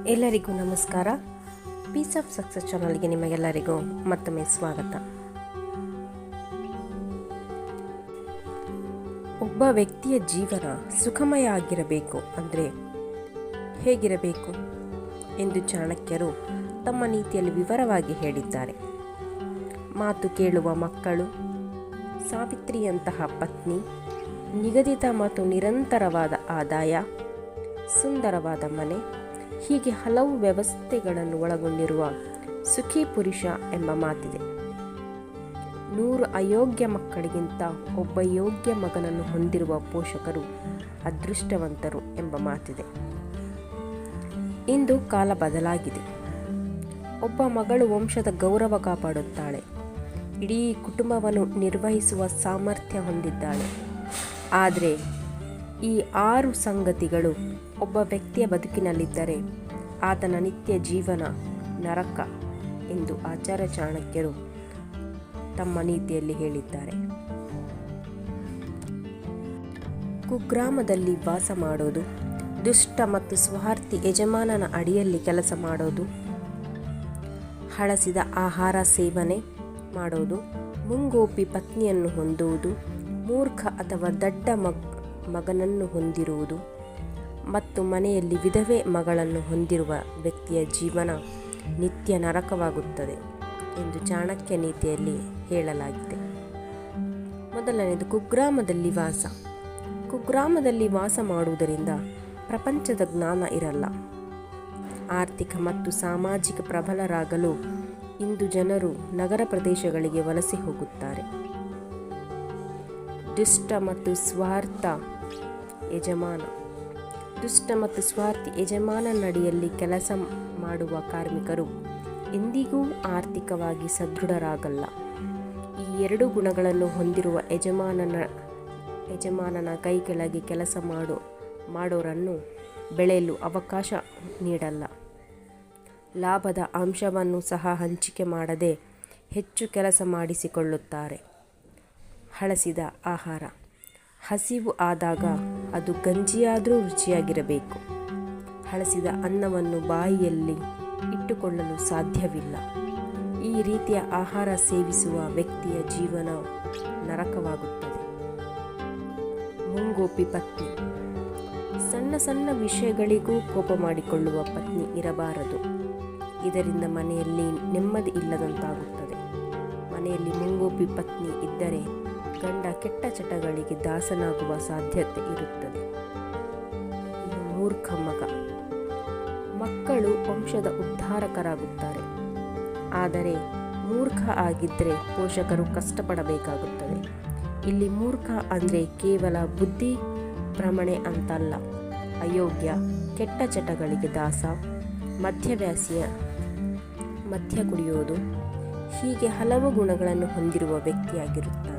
ಎಲ್ಲರಿಗೂ ನಮಸ್ಕಾರ. Piece of success ಚಾನಲ್ಗೆ ನಿಮಗೆಲ್ಲರಿಗೂ ಮತ್ತೊಮ್ಮೆ ಸ್ವಾಗತ. ಒಬ್ಬ ವ್ಯಕ್ತಿಯ ಜೀವನ ಸುಖಮಯ ಆಗಿರಬೇಕು ಅಂದರೆ ಹೇಗಿರಬೇಕು ಎಂದು ಚಾಣಕ್ಯರು ತಮ್ಮ ನೀತಿಯಲ್ಲಿ ವಿವರವಾಗಿ ಹೇಳಿದ್ದಾರೆ. ಮಾತು ಕೇಳುವ ಮಕ್ಕಳು, ಸಾವಿತ್ರಿಯಂತಹ ಪತ್ನಿ, ನಿಗದಿತ ಮತ್ತು ನಿರಂತರವಾದ ಆದಾಯ, ಸುಂದರವಾದ ಮನೆ, ಹೀಗೆ ಹಲವು ವ್ಯವಸ್ಥೆಗಳನ್ನು ಒಳಗೊಂಡಿರುವ ಸುಖಿ ಪುರುಷ ಎಂಬ ಮಾತಿದೆ. 100 ಅಯೋಗ್ಯ ಮಕ್ಕಳಿಗಿಂತ ಒಬ್ಬ ಯೋಗ್ಯ ಮಗನನ್ನು ಹೊಂದಿರುವ ಪೋಷಕರು ಅದೃಷ್ಟವಂತರು ಎಂಬ ಮಾತಿದೆ. ಇಂದು ಕಾಲ ಬದಲಾಗಿದೆ. ಒಬ್ಬ ಮಗಳು ವಂಶದ ಗೌರವ ಕಾಪಾಡುತ್ತಾಳೆ, ಇಡೀ ಕುಟುಂಬವನ್ನು ನಿರ್ವಹಿಸುವ ಸಾಮರ್ಥ್ಯ ಹೊಂದಿದ್ದಾಳೆ. ಆದರೆ ಈ 6 ಸಂಗತಿಗಳು ಒಬ್ಬ ವ್ಯಕ್ತಿಯ ಬದುಕಿನಲ್ಲಿದ್ದರೆ ಆತನ ನಿತ್ಯ ಜೀವನ ನರಕ ಎಂದು ಆಚಾರ್ಯ ಚಾಣಕ್ಯರು ತಮ್ಮ ನೀತಿಯಲ್ಲಿ ಹೇಳಿದ್ದಾರೆ. ಕುಗ್ರಾಮದಲ್ಲಿ ವಾಸ ಮಾಡೋದು, ದುಷ್ಟ ಮತ್ತು ಸ್ವಾರ್ಥಿ ಯಜಮಾನನ ಅಡಿಯಲ್ಲಿ ಕೆಲಸ ಮಾಡೋದು, ಹಳಸಿದ ಆಹಾರ ಸೇವನೆ ಮಾಡೋದು, ಮುಂಗೋಪಿ ಪತ್ನಿಯನ್ನು ಹೊಂದುವುದು, ಮೂರ್ಖ ಅಥವಾ ದಡ್ಡ ಮಗನನ್ನು ಹೊಂದಿರುವುದು ಮತ್ತು ಮನೆಯಲ್ಲಿ ವಿಧವೆ ಮಗಳನ್ನು ಹೊಂದಿರುವ ವ್ಯಕ್ತಿಯ ಜೀವನ ನಿತ್ಯ ನರಕವಾಗುತ್ತದೆ ಎಂದು ಚಾಣಕ್ಯ ನೀತಿಯಲ್ಲಿ ಹೇಳಲಾಗಿದೆ. ಮೊದಲನೆಯದು ಕುಗ್ರಾಮದಲ್ಲಿ ವಾಸ. ಕುಗ್ರಾಮದಲ್ಲಿ ವಾಸ ಮಾಡುವುದರಿಂದ ಪ್ರಪಂಚದ ಜ್ಞಾನ ಇರಲ್ಲ. ಆರ್ಥಿಕ ಮತ್ತು ಸಾಮಾಜಿಕ ಪ್ರಬಲರಾಗಲು ಇಂದು ಜನರು ನಗರ ಪ್ರದೇಶಗಳಿಗೆ ವಲಸೆ ಹೋಗುತ್ತಾರೆ. ದುಷ್ಟ ಮತ್ತು ಸ್ವಾರ್ಥಿ ಯಜಮಾನನಡಿಯಲ್ಲಿ ಕೆಲಸ ಮಾಡುವ ಕಾರ್ಮಿಕರು ಎಂದಿಗೂ ಆರ್ಥಿಕವಾಗಿ ಸದೃಢರಾಗಲ್ಲ. ಈ 2 ಗುಣಗಳನ್ನು ಹೊಂದಿರುವ ಯಜಮಾನನ ಕೈ ಕೆಳಗೆ ಕೆಲಸ ಮಾಡೋರನ್ನು ಬೆಳೆಯಲು ಅವಕಾಶ ನೀಡಲ್ಲ. ಲಾಭದ ಅಂಶವನ್ನು ಸಹ ಹಂಚಿಕೆ ಮಾಡದೆ ಹೆಚ್ಚು ಕೆಲಸ ಮಾಡಿಸಿಕೊಳ್ಳುತ್ತಾರೆ. ಹಳಸಿದ ಆಹಾರ. ಹಸಿವು ಆದಾಗ ಅದು ಗಂಜಿಯಾದರೂ ರುಚಿಯಾಗಿರಬೇಕು. ಹಳಸಿದ ಅನ್ನವನ್ನು ಬಾಯಿಯಲ್ಲಿ ಇಟ್ಟುಕೊಳ್ಳಲು ಸಾಧ್ಯವಿಲ್ಲ. ಈ ರೀತಿಯ ಆಹಾರ ಸೇವಿಸುವ ವ್ಯಕ್ತಿಯ ಜೀವನ ನರಕವಾಗುತ್ತದೆ. ಮುಂಗೋಪಿ ಪತ್ನಿ. ಸಣ್ಣ ಸಣ್ಣ ವಿಷಯಗಳಿಗೂ ಕೋಪ ಮಾಡಿಕೊಳ್ಳುವ ಪತ್ನಿ ಇರಬಾರದು. ಇದರಿಂದ ಮನೆಯಲ್ಲಿ ನೆಮ್ಮದಿ ಇಲ್ಲದಂತಾಗುತ್ತದೆ. ಮನೆಯಲ್ಲಿ ಮುಂಗೋಪಿ ಪತ್ನಿ ಇದ್ದರೆ ಗಂಡ ಕೆಟ್ಟ ಚಟಗಳಿಗೆ ದಾಸನಾಗುವ ಸಾಧ್ಯತೆ ಇರುತ್ತದೆ. ಮೂರ್ಖ ಮಗ. ಮಕ್ಕಳು ವಂಶದ ಉದ್ಧಾರಕರಾಗುತ್ತಾರೆ. ಆದರೆ ಮೂರ್ಖ ಆಗಿದ್ದರೆ ಪೋಷಕರು ಕಷ್ಟಪಡಬೇಕಾಗುತ್ತದೆ. ಇಲ್ಲಿ ಮೂರ್ಖ ಅಂದರೆ ಕೇವಲ ಬುದ್ಧಿ ಭ್ರಮಣೆ ಅಂತಲ್ಲ. ಅಯೋಗ್ಯ, ಕೆಟ್ಟ ಚಟಗಳಿಗೆ ದಾಸ, ಮದ್ಯ ಕುಡಿಯೋದು, ಹೀಗೆ ಹಲವು ಗುಣಗಳನ್ನು ಹೊಂದಿರುವ ವ್ಯಕ್ತಿಯಾಗಿರುತ್ತಾನೆ.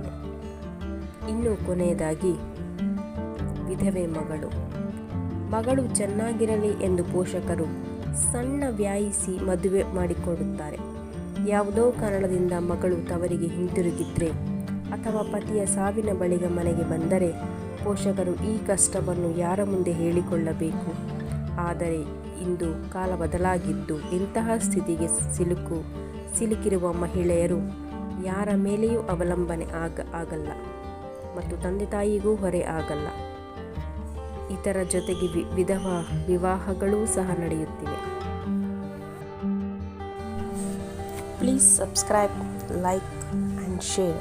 ಇನ್ನು ಕೊನೆಯದಾಗಿ ವಿಧವೆ ಮಗಳು ಚೆನ್ನಾಗಿರಲಿ ಎಂದು ಪೋಷಕರು ಸಣ್ಣ ವ್ಯಾಯಿಸಿ ಮದುವೆ ಮಾಡಿಕೊಡುತ್ತಾರೆ. ಯಾವುದೋ ಕಾರಣದಿಂದ ಮಗಳು ತವರಿಗೆ ಹಿಂತಿರುಗಿದ್ರೆ ಅಥವಾ ಪತಿಯ ಸಾವಿನ ಬಳಿಕ ಮನೆಗೆ ಬಂದರೆ ಪೋಷಕರು ಈ ಕಷ್ಟವನ್ನು ಯಾರ ಮುಂದೆ ಹೇಳಿಕೊಳ್ಳಬೇಕು? ಆದರೆ ಇಂದು ಕಾಲ ಬದಲಾಗಿದ್ದು ಇಂತಹ ಸ್ಥಿತಿಗೆ ಸಿಲುಕಿರುವ ಮಹಿಳೆಯರು ಯಾರ ಮೇಲೆಯೂ ಅವಲಂಬನೆ ಆಗಲ್ಲ ಮತ್ತು ತಂದೆ ತಾಯಿಗೂ ಹೊರೆ ಆಗಲ್ಲ. ಇದರ ಜೊತೆಗೆ ವಿಧವಾ ವಿವಾಹಗಳೂ ಸಹ ನಡೆಯುತ್ತಿವೆ. Please subscribe, like and share.